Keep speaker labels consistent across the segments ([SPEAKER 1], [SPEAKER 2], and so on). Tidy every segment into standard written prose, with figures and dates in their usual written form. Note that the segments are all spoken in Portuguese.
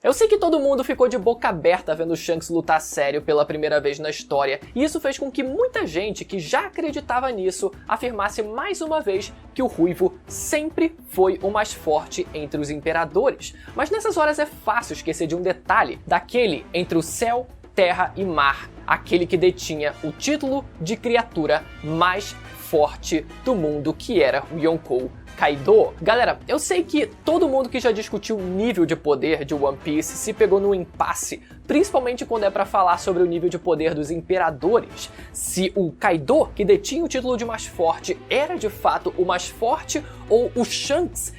[SPEAKER 1] Eu sei que todo mundo ficou de boca aberta vendo Shanks lutar sério pela primeira vez na história, e isso fez com que muita gente que já acreditava nisso afirmasse mais uma vez que o Ruivo sempre foi o mais forte entre os imperadores. Mas nessas horas é fácil esquecer de um detalhe, daquele entre o céu, terra e mar, aquele que detinha o título de criatura mais forte do mundo, que era o Yonkou Kaido. Galera, eu sei que todo mundo que já discutiu o nível de poder de One Piece se pegou num impasse, principalmente quando é pra falar sobre o nível de poder dos imperadores. Se o Kaido, que detinha o título de mais forte, era de fato o mais forte, ou o Shanks,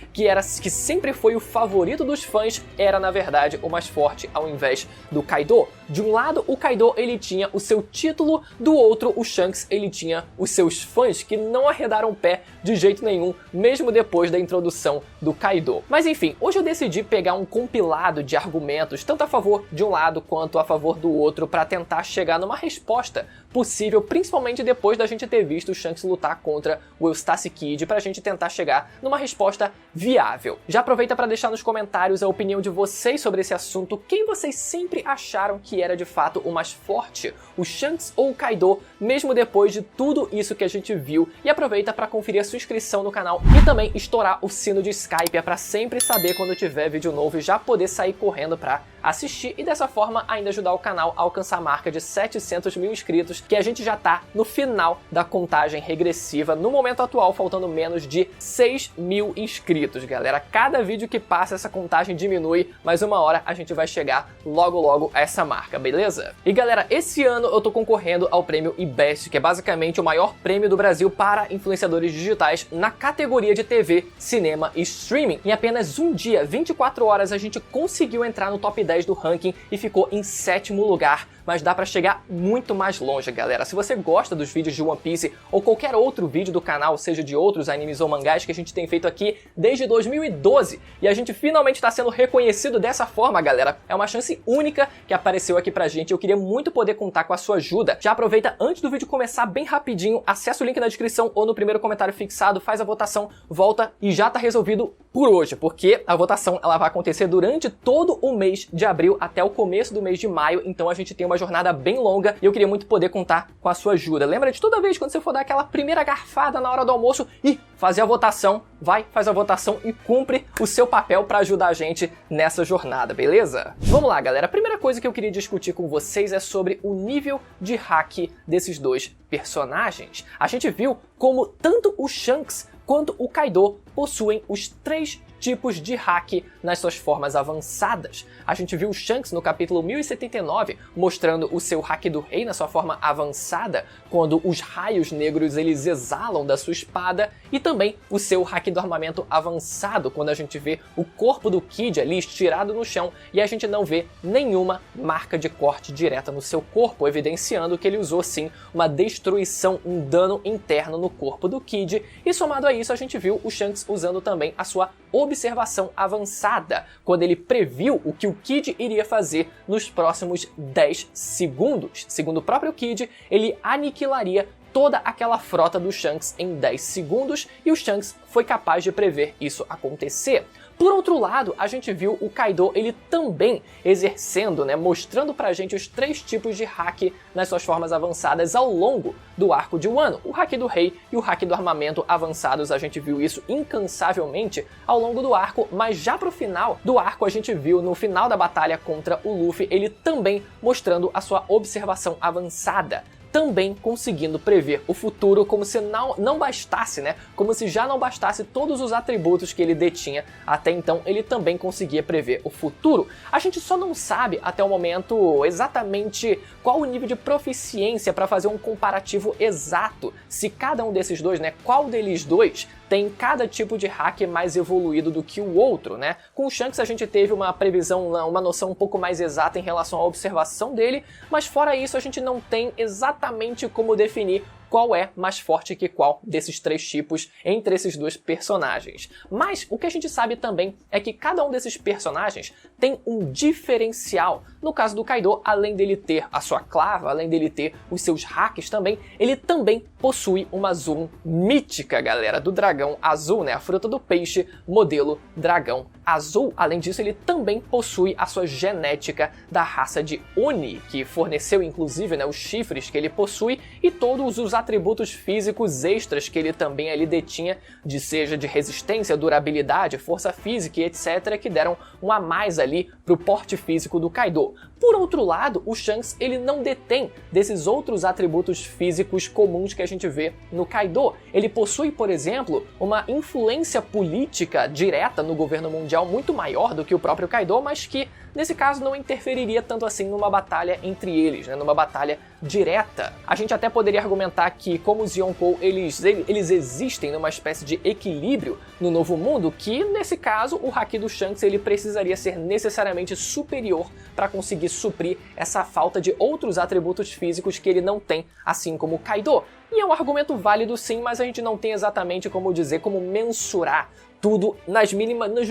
[SPEAKER 1] que sempre foi o favorito dos fãs, era na verdade o mais forte ao invés do Kaido. De um lado, o Kaido ele tinha o seu título, do outro, o Shanks ele tinha os seus fãs que não arredaram o pé de jeito nenhum, mesmo depois da introdução do Kaido. Mas enfim, hoje eu decidi pegar um compilado de argumentos, tanto a favor de um lado quanto a favor do outro, para tentar chegar numa resposta possível, principalmente depois da gente ter visto o Shanks lutar contra o Eustace Kid, pra gente tentar chegar numa resposta viável. Já aproveita para deixar nos comentários a opinião de vocês sobre esse assunto, quem vocês sempre acharam que era de fato o mais forte, o Shanks ou o Kaido, mesmo depois de tudo isso que a gente viu, e aproveita para conferir a sua inscrição no canal e também estourar o sino de Skype, para sempre saber quando tiver vídeo novo e já poder sair correndo para assistir e dessa forma ainda ajudar o canal a alcançar a marca de 700 mil inscritos, que a gente já tá no final da contagem regressiva, no momento atual faltando menos de 6 mil inscritos, galera. Cada vídeo que passa essa contagem diminui, mas uma hora a gente vai chegar logo a essa marca, beleza? E galera, esse ano eu tô concorrendo ao prêmio IBEST, que é basicamente o maior prêmio do Brasil para influenciadores digitais na categoria de TV, cinema e streaming. Em apenas um dia, 24 horas, a gente conseguiu entrar no top 10 do ranking e ficou em 7º lugar, mas dá pra chegar muito mais longe, galera. Se você gosta dos vídeos de One Piece ou qualquer outro vídeo do canal, seja de outros animes ou mangás que a gente tem feito aqui desde 2012, e a gente finalmente está sendo reconhecido dessa forma, galera, é uma chance única que apareceu aqui pra gente. Eu queria muito poder contar com a sua ajuda. Já aproveita, antes do vídeo começar, bem rapidinho, acessa o link na descrição ou no primeiro comentário fixado, faz a votação, volta e já tá resolvido por hoje, porque a votação ela vai acontecer durante todo o mês de abril até o começo do mês de maio, então a gente tem uma jornada bem longa e eu queria muito poder contar com a sua ajuda. Lembra de toda vez quando você for dar aquela primeira garfada na hora do almoço e fazer a votação, faz a votação e cumpre o seu papel para ajudar a gente nessa jornada, beleza? Vamos lá, galera. A primeira coisa que eu queria discutir com vocês é sobre o nível de hack desses dois personagens. A gente viu como tanto o Shanks quanto o Kaido possuem os 3 tipos de hack nas suas formas avançadas. A gente viu o Shanks no capítulo 1079 mostrando o seu hack do rei na sua forma avançada, quando os raios negros eles exalam da sua espada, e também o seu hack do armamento avançado, quando a gente vê o corpo do Kid ali estirado no chão e a gente não vê nenhuma marca de corte direta no seu corpo, evidenciando que ele usou sim uma destruição, um dano interno no corpo do Kid. E somado a isso a gente viu o Shanks usando também a sua observação avançada, quando ele previu o que o Kid iria fazer nos próximos 10 segundos. Segundo o próprio Kid, ele aniquilaria toda aquela frota do Shanks em 10 segundos, e o Shanks foi capaz de prever isso acontecer. Por outro lado, a gente viu o Kaido ele também exercendo, mostrando pra gente os 3 tipos de hack nas suas formas avançadas ao longo do arco de Wano. O hack do rei e o hack do armamento avançados, a gente viu isso incansavelmente ao longo do arco, mas já pro final do arco a gente viu no final da batalha contra o Luffy, ele também mostrando a sua observação avançada, também conseguindo prever o futuro, como se não bastasse, como se já não bastasse todos os atributos que ele detinha até então, ele também conseguia prever o futuro. A gente só não sabe até o momento exatamente qual o nível de proficiência para fazer um comparativo exato, se cada um desses dois, qual deles dois tem cada tipo de hack mais evoluído do que o outro, Com o Shanks a gente teve uma previsão, uma noção um pouco mais exata em relação à observação dele, mas fora isso a gente não tem exatamente como definir qual é mais forte que qual desses 3 tipos entre esses dois personagens. Mas o que a gente sabe também é que cada um desses personagens tem um diferencial. No caso do Kaido, além dele ter a sua clava, além dele ter os seus hacks também, ele também possui uma Zoom mítica, galera, do dragão azul, a fruta do peixe modelo dragão azul. Além disso, ele também possui a sua genética da raça de Oni, que forneceu inclusive, né, os chifres que ele possui e todos os atributos físicos extras que ele também ali detinha, seja de resistência, durabilidade, força física e etc, que deram um a mais ali pro porte físico do Kaido. Por outro lado, o Shanks ele não detém desses outros atributos físicos comuns que a gente vê no Kaido. Ele possui, por exemplo, uma influência política direta no governo mundial muito maior do que o próprio Kaido, mas que nesse caso não interferiria tanto assim numa batalha entre eles, né, numa batalha direta. A gente até poderia argumentar que, como os Yonkou, eles existem numa espécie de equilíbrio no Novo Mundo, que nesse caso o Haki do Shanks ele precisaria ser necessariamente superior para conseguir suprir essa falta de outros atributos físicos que ele não tem, assim como o Kaido. E é um argumento válido sim, mas a gente não tem exatamente como dizer, como mensurar tudo nos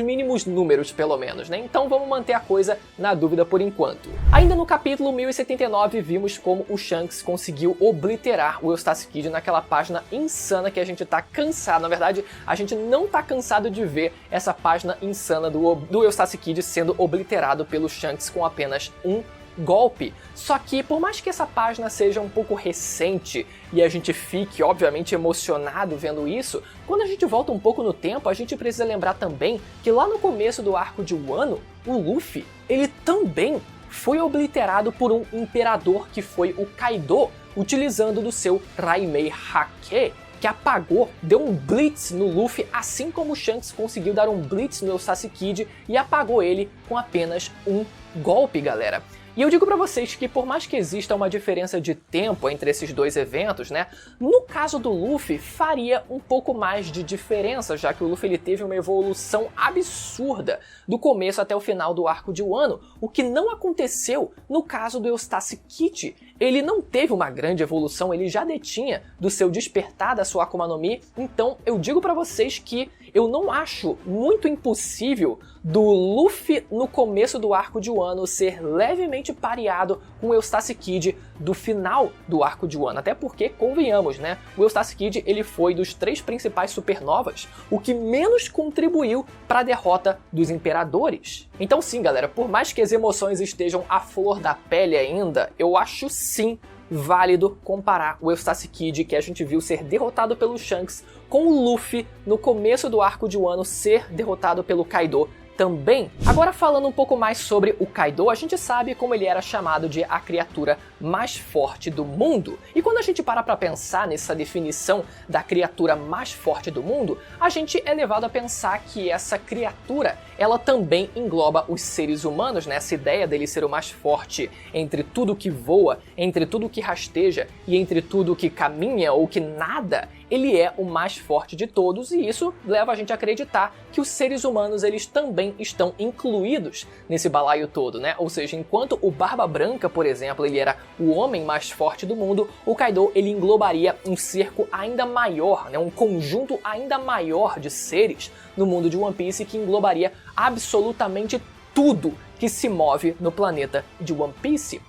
[SPEAKER 1] mínimos números, pelo menos, né? Então vamos manter a coisa na dúvida por enquanto. Ainda no capítulo 1079, vimos como o Shanks conseguiu obliterar o Eustace Kid naquela página insana que a gente tá cansado. Na verdade, a gente não tá cansado de ver essa página insana do Eustace Kid sendo obliterado pelo Shanks com apenas um golpe. Só que, por mais que essa página seja um pouco recente e a gente fique, obviamente, emocionado vendo isso, quando a gente volta um pouco no tempo, a gente precisa lembrar também que lá no começo do arco de Wano, o Luffy, ele também foi obliterado por um imperador que foi o Kaido, utilizando do seu Raimei Hake, que apagou, deu um blitz no Luffy, assim como o Shanks conseguiu dar um blitz no Eustace Kid e apagou ele com apenas um golpe, galera. E eu digo pra vocês que por mais que exista uma diferença de tempo entre esses dois eventos, né, no caso do Luffy faria um pouco mais de diferença, já que o Luffy ele teve uma evolução absurda do começo até o final do arco de Wano, o que não aconteceu no caso do Eustace Kid. Ele não teve uma grande evolução, ele já detinha do seu despertar da sua Akuma no Mi, então eu digo pra vocês que eu não acho muito impossível do Luffy no começo do arco de Wano ser levemente pareado com o Eustace Kid do final do arco de Wano, até porque, convenhamos, né, o Eustace Kid ele foi dos 3 principais supernovas o que menos contribuiu para a derrota dos imperadores. Então sim, galera, por mais que as emoções estejam à flor da pele ainda, eu acho sim válido comparar o Eustace Kid, que a gente viu ser derrotado pelo Shanks, com o Luffy no começo do arco de Wano ser derrotado pelo Kaido também. Agora falando um pouco mais sobre o Kaido, a gente sabe como ele era chamado de a criatura mais forte do mundo. E quando a gente para pra pensar nessa definição da criatura mais forte do mundo, a gente é levado a pensar que essa criatura, ela também engloba os seres humanos, né? Essa ideia dele ser o mais forte entre tudo que voa, entre tudo que rasteja e entre tudo que caminha ou que nada, ele é o mais forte de todos, e isso leva a gente a acreditar que os seres humanos eles também estão incluídos nesse balaio todo, né? Ou seja, enquanto o Barba Branca, por exemplo, ele era o homem mais forte do mundo, o Kaido ele englobaria um cerco ainda maior, né? Um conjunto ainda maior de seres no mundo de One Piece que englobaria absolutamente tudo que se move no planeta de One Piece.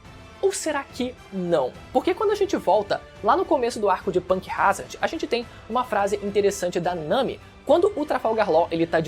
[SPEAKER 1] Ou será que não? Porque quando a gente volta lá no começo do arco de Punk Hazard, a gente tem uma frase interessante da Nami. Quando o Trafalgar Law ele tá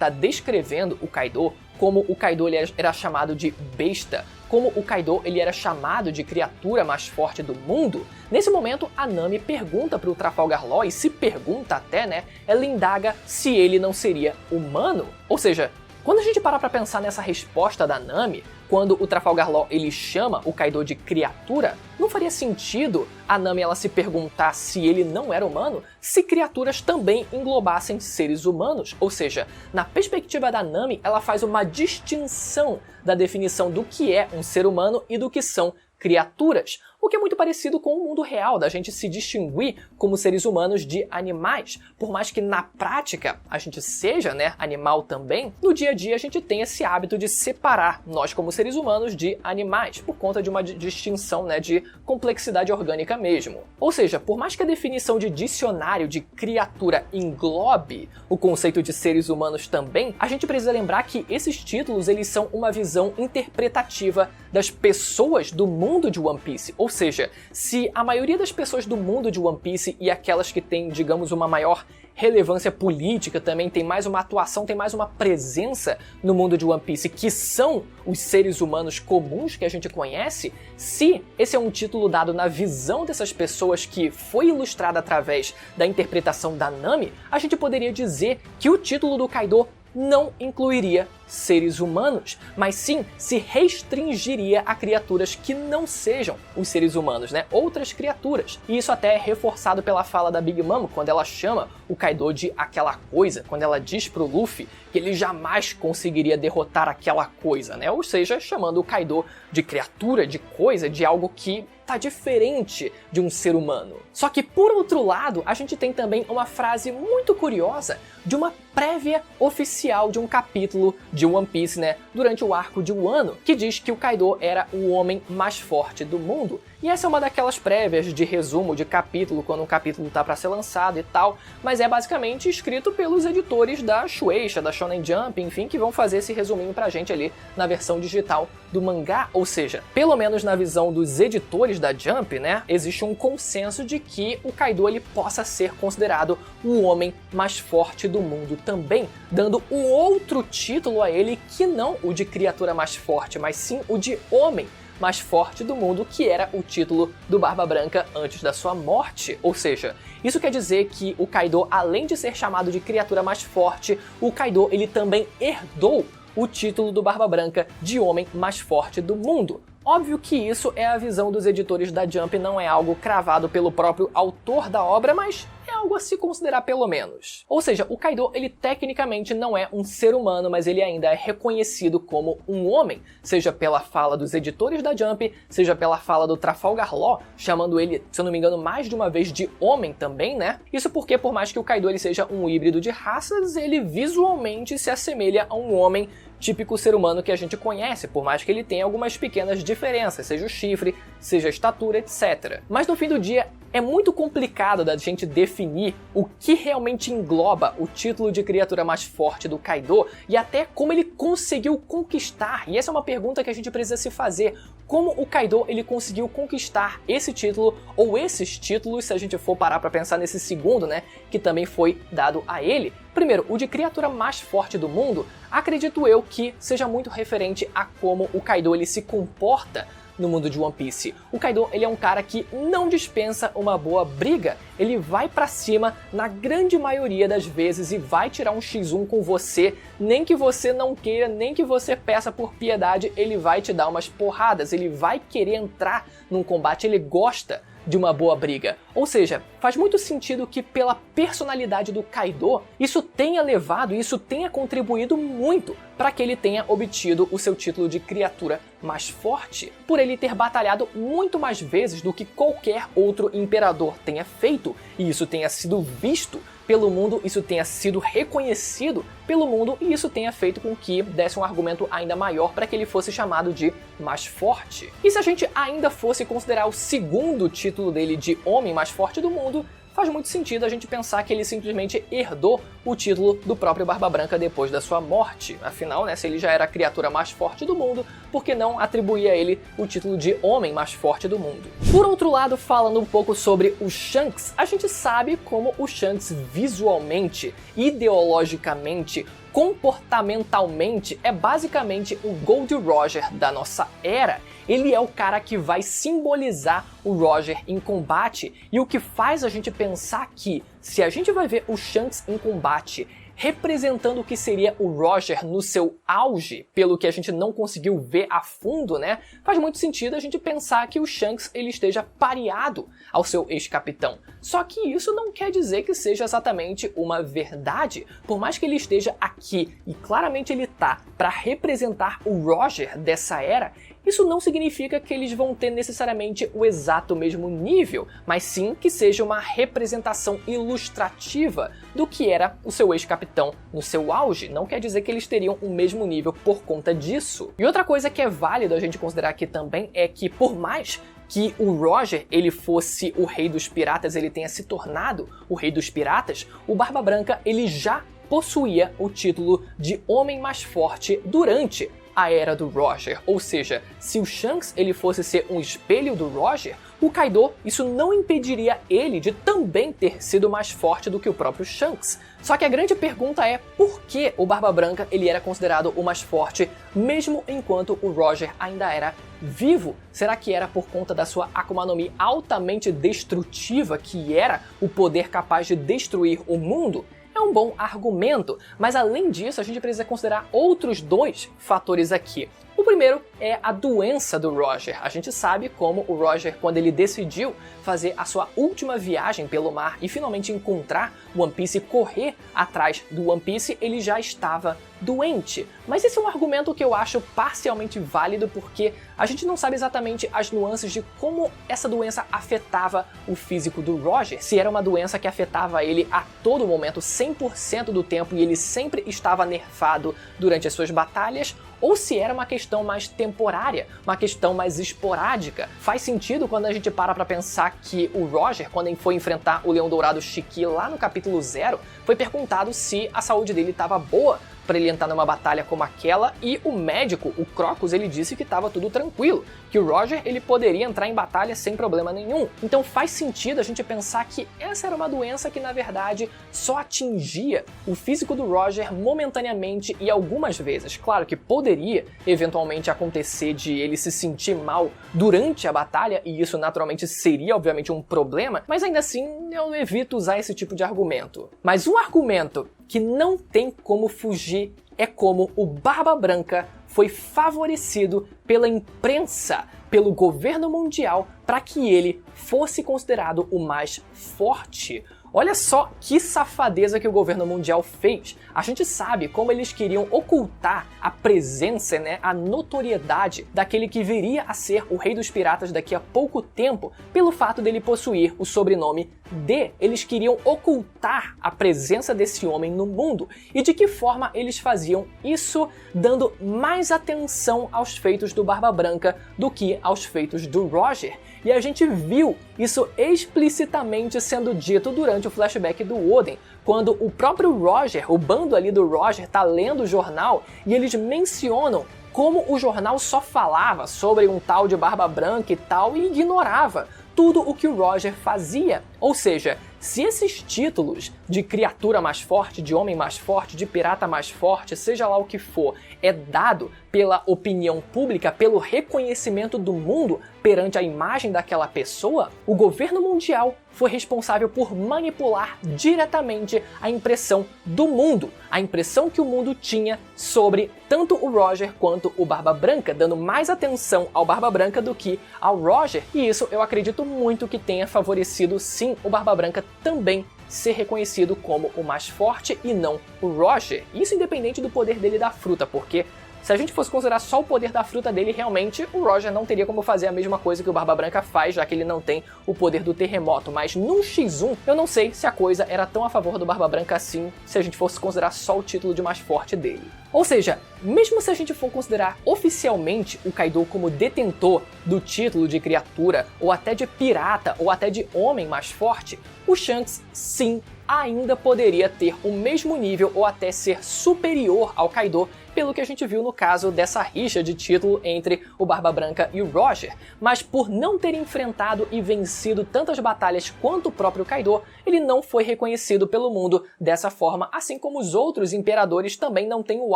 [SPEAKER 1] descrevendo o Kaido, como o Kaido ele era chamado de besta, como o Kaido ele era chamado de criatura mais forte do mundo, nesse momento a Nami pergunta pro Trafalgar Law, e se pergunta até, né, ela indaga se ele não seria humano. Ou seja, quando a gente parar pra pensar nessa resposta da Nami, quando o Trafalgar Law ele chama o Kaido de criatura, não faria sentido a Nami ela se perguntar se ele não era humano, se criaturas também englobassem seres humanos? Ou seja, na perspectiva da Nami, ela faz uma distinção da definição do que é um ser humano e do que são criaturas, o que é muito parecido com o mundo real, da gente se distinguir como seres humanos de animais. Por mais que na prática a gente seja, né, animal também, no dia a dia a gente tem esse hábito de separar nós como seres humanos de animais, por conta de uma distinção, né, de complexidade orgânica mesmo. Ou seja, por mais que a definição de dicionário de criatura englobe o conceito de seres humanos também, a gente precisa lembrar que esses títulos eles são uma visão interpretativa das pessoas do mundo de One Piece. Ou seja, se a maioria das pessoas do mundo de One Piece e aquelas que têm, digamos, uma maior relevância política também, tem mais uma atuação, tem mais uma presença no mundo de One Piece, que são os seres humanos comuns que a gente conhece, se esse é um título dado na visão dessas pessoas que foi ilustrada através da interpretação da Nami, a gente poderia dizer que o título do Kaido não incluiria seres humanos, mas sim se restringiria a criaturas que não sejam os seres humanos, né? Outras criaturas. E isso até é reforçado pela fala da Big Mom, quando ela chama o Kaido de aquela coisa, quando ela diz pro Luffy que ele jamais conseguiria derrotar aquela coisa, né? Ou seja, chamando o Kaido de criatura, de coisa, de algo que tá diferente de um ser humano. Só que, por outro lado, a gente tem também uma frase muito curiosa de uma prévia oficial de um capítulo de One Piece, né, durante o arco de Wano, que diz que o Kaido era o homem mais forte do mundo. E essa é uma daquelas prévias de resumo de capítulo, quando um capítulo tá para ser lançado e tal, mas é basicamente escrito pelos editores da Shueisha, da Shonen Jump, enfim, que vão fazer esse resuminho pra gente ali na versão digital do mangá, ou seja, pelo menos na visão dos editores da Jump, né, existe um consenso de que o Kaido ele possa ser considerado o homem mais forte do mundo também, dando um outro título a ele que não o de criatura mais forte, mas sim o de homem mais forte do mundo, que era o título do Barba Branca antes da sua morte. Ou seja, isso quer dizer que o Kaido, além de ser chamado de criatura mais forte, o Kaido ele também herdou o título do Barba Branca de homem mais forte do mundo. Óbvio que isso é a visão dos editores da Jump, não é algo cravado pelo próprio autor da obra, mas é algo a se considerar pelo menos. Ou seja, o Kaido ele tecnicamente não é um ser humano, mas ele ainda é reconhecido como um homem, seja pela fala dos editores da Jump, seja pela fala do Trafalgar Law, chamando ele, se eu não me engano, mais de uma vez de homem também, né? Isso porque, por mais que o Kaido ele seja um híbrido de raças, ele visualmente se assemelha a um homem típico ser humano que a gente conhece, por mais que ele tenha algumas pequenas diferenças, seja o chifre, seja a estatura, etc. Mas no fim do dia, é muito complicado da gente definir o que realmente engloba o título de criatura mais forte do Kaido e até como ele conseguiu conquistar. E essa é uma pergunta que a gente precisa se fazer. Como o Kaido ele conseguiu conquistar esse título ou esses títulos, se a gente for parar para pensar nesse segundo, né, que também foi dado a ele. Primeiro, o de criatura mais forte do mundo, acredito eu que seja muito referente a como o Kaido ele se comporta no mundo de One Piece. O Kaido ele é um cara que não dispensa uma boa briga, ele vai pra cima na grande maioria das vezes e vai tirar um X1 com você, nem que você não queira, nem que você peça por piedade, ele vai te dar umas porradas, ele vai querer entrar num combate, ele gosta de uma boa briga. Ou seja, faz muito sentido que pela personalidade do Kaido, isso tenha levado, isso tenha contribuído muito para que ele tenha obtido o seu título de criatura mais forte, por ele ter batalhado muito mais vezes do que qualquer outro imperador tenha feito, e isso tenha sido visto pelo mundo, isso tenha sido reconhecido pelo mundo, e isso tenha feito com que desse um argumento ainda maior para que ele fosse chamado de mais forte. E se a gente ainda fosse considerar o segundo título dele de homem mais forte do mundo, faz muito sentido a gente pensar que ele simplesmente herdou o título do próprio Barba Branca depois da sua morte. Afinal, né, se ele já era a criatura mais forte do mundo, por que não atribuir a ele o título de homem mais forte do mundo? Por outro lado, falando um pouco sobre o Shanks, a gente sabe como o Shanks visualmente, ideologicamente, comportamentalmente é basicamente o Gold Roger da nossa era. Ele é o cara que vai simbolizar o Roger em combate e o que faz a gente pensar que se a gente vai ver o Shanks em combate representando o que seria o Roger no seu auge, pelo que a gente não conseguiu ver a fundo, né? Faz muito sentido a gente pensar que o Shanks ele esteja pareado ao seu ex-capitão. Só que isso não quer dizer que seja exatamente uma verdade. Por mais que ele esteja aqui e claramente ele tá para representar o Roger dessa era, isso não significa que eles vão ter necessariamente o exato mesmo nível, mas sim que seja uma representação ilustrativa do que era o seu ex-capitão no seu auge. Não quer dizer que eles teriam o mesmo nível por conta disso. E outra coisa que é válido a gente considerar aqui também é que por mais que o Roger ele fosse o rei dos piratas, ele tenha se tornado o rei dos piratas, o Barba Branca ele já possuía o título de homem mais forte durante a era do Roger, ou seja, se o Shanks ele fosse ser um espelho do Roger, o Kaido, isso não impediria ele de também ter sido mais forte do que o próprio Shanks. Só que a grande pergunta é por que o Barba Branca ele era considerado o mais forte mesmo enquanto o Roger ainda era vivo? Será que era por conta da sua Akuma no Mi altamente destrutiva, que era o poder capaz de destruir o mundo? É um bom argumento, mas além disso a gente precisa considerar outros dois fatores aqui. O primeiro é a doença do Roger. A gente sabe como o Roger, quando ele decidiu fazer a sua última viagem pelo mar e finalmente encontrar One Piece e correr atrás do One Piece, ele já estava doente. Mas esse é um argumento que eu acho parcialmente válido porque a gente não sabe exatamente as nuances de como essa doença afetava o físico do Roger. Se era uma doença que afetava ele a todo momento, 100% do tempo, e ele sempre estava nerfado durante as suas batalhas, ou se era uma questão mais temporária, uma questão mais esporádica. Faz sentido quando a gente para pra pensar que o Roger, quando ele foi enfrentar o Leão Dourado Shiki lá no capítulo 0, foi perguntado se a saúde dele estava boa para ele entrar numa batalha como aquela, e o médico, o Crocus, ele disse que estava tudo tranquilo, que o Roger ele poderia entrar em batalha sem problema nenhum. Então faz sentido a gente pensar que essa era uma doença que na verdade só atingia o físico do Roger momentaneamente e algumas vezes. Claro que poderia eventualmente acontecer de ele se sentir mal durante a batalha, e isso naturalmente seria obviamente um problema, mas ainda assim eu evito usar esse tipo de argumento. Mas um argumento que não tem como fugir é como o Barba Branca foi favorecido pela imprensa, pelo governo mundial, para que ele fosse considerado o mais forte. Olha só que safadeza que o governo mundial fez. A gente sabe como eles queriam ocultar a presença, a notoriedade daquele que viria a ser o Rei dos Piratas daqui a pouco tempo, pelo fato dele possuir o sobrenome D. Eles queriam ocultar a presença desse homem no mundo. E de que forma eles faziam isso? Dando mais atenção aos feitos do Barba Branca do que aos feitos do Roger. E a gente viu isso explicitamente sendo dito durante o flashback do Oden, quando o próprio Roger, o bando ali do Roger, tá lendo o jornal e eles mencionam como o jornal só falava sobre um tal de Barba Branca e tal e ignorava tudo o que o Roger fazia. Ou seja, se esses títulos de criatura mais forte, de homem mais forte, de pirata mais forte, seja lá o que for, é dado pela opinião pública, pelo reconhecimento do mundo perante a imagem daquela pessoa, o governo mundial foi responsável por manipular diretamente a impressão do mundo, a impressão que o mundo tinha sobre tanto o Roger quanto o Barba Branca, dando mais atenção ao Barba Branca do que ao Roger, e isso eu acredito muito que tenha favorecido sim o Barba Branca também ser reconhecido como o mais forte e não o Roger. Isso independente do poder dele da fruta, porque se a gente fosse considerar só o poder da fruta dele, realmente o Roger não teria como fazer a mesma coisa que o Barba Branca faz, já que ele não tem o poder do terremoto. Mas num X1, eu não sei se a coisa era tão a favor do Barba Branca assim, se a gente fosse considerar só o título de mais forte dele. Ou seja, mesmo se a gente for considerar oficialmente o Kaido como detentor do título de criatura, ou até de pirata, ou até de homem mais forte, o Shanks, sim, ainda poderia ter o mesmo nível ou até ser superior ao Kaido, pelo que a gente viu no caso dessa rixa de título entre o Barba Branca e o Roger. Mas por não ter enfrentado e vencido tantas batalhas quanto o próprio Kaido, ele não foi reconhecido pelo mundo dessa forma, assim como os outros imperadores também não têm o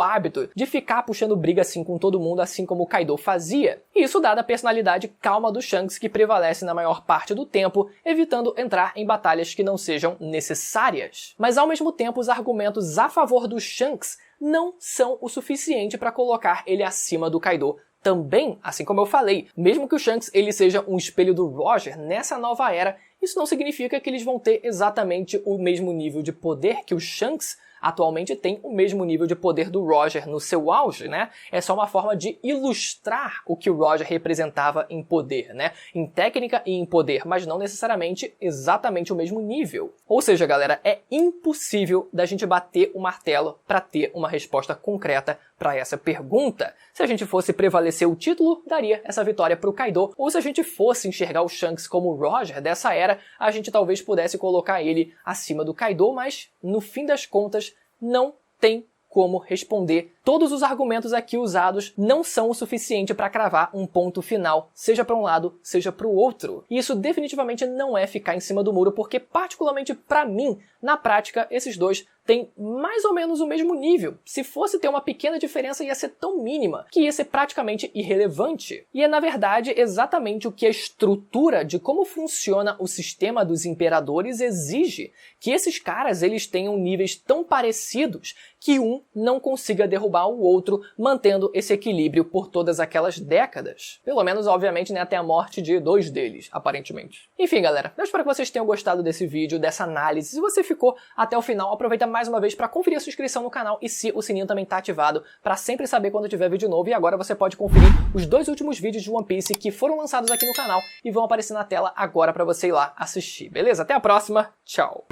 [SPEAKER 1] hábito de ficar puxando briga assim com todo mundo, assim como o Kaido fazia. Isso dada a personalidade calma do Shanks, que prevalece na maior parte do tempo, evitando entrar em batalhas que não sejam necessárias. Mas ao mesmo tempo, os argumentos a favor do Shanks não são o suficiente para colocar ele acima do Kaido também. Assim como eu falei, mesmo que o Shanks ele seja um espelho do Roger nessa nova era, isso não significa que eles vão ter exatamente o mesmo nível de poder que o Shanks atualmente tem, o mesmo nível de poder do Roger no seu auge, É só uma forma de ilustrar o que o Roger representava em poder, Em técnica e em poder, mas não necessariamente exatamente o mesmo nível. Ou seja, galera, é impossível da gente bater o martelo para ter uma resposta concreta para essa pergunta. Se a gente fosse prevalecer o título, daria essa vitória para o Kaido, ou se a gente fosse enxergar o Shanks como o Roger dessa era, a gente talvez pudesse colocar ele acima do Kaido, mas no fim das contas não tem como responder todos os argumentos aqui usados não são o suficiente para cravar um ponto final, seja para um lado, seja para o outro. E isso definitivamente não é ficar em cima do muro, porque particularmente para mim, na prática, esses dois têm mais ou menos o mesmo nível. Se fosse ter uma pequena diferença, ia ser tão mínima que ia ser praticamente irrelevante. E é, na verdade, exatamente o que a estrutura de como funciona o sistema dos imperadores exige, que esses caras eles tenham níveis tão parecidos que um não consiga derrubar o outro, mantendo esse equilíbrio por todas aquelas décadas. Pelo menos, obviamente, né, até a morte de dois deles, aparentemente. Enfim, galera, eu espero que vocês tenham gostado desse vídeo, dessa análise. Se você ficou até o final, aproveita mais uma vez para conferir a sua inscrição no canal e se o sininho também tá ativado para sempre saber quando tiver vídeo novo. E agora você pode conferir os 2 últimos vídeos de One Piece que foram lançados aqui no canal e vão aparecer na tela agora para você ir lá assistir. Beleza? Até a próxima. Tchau!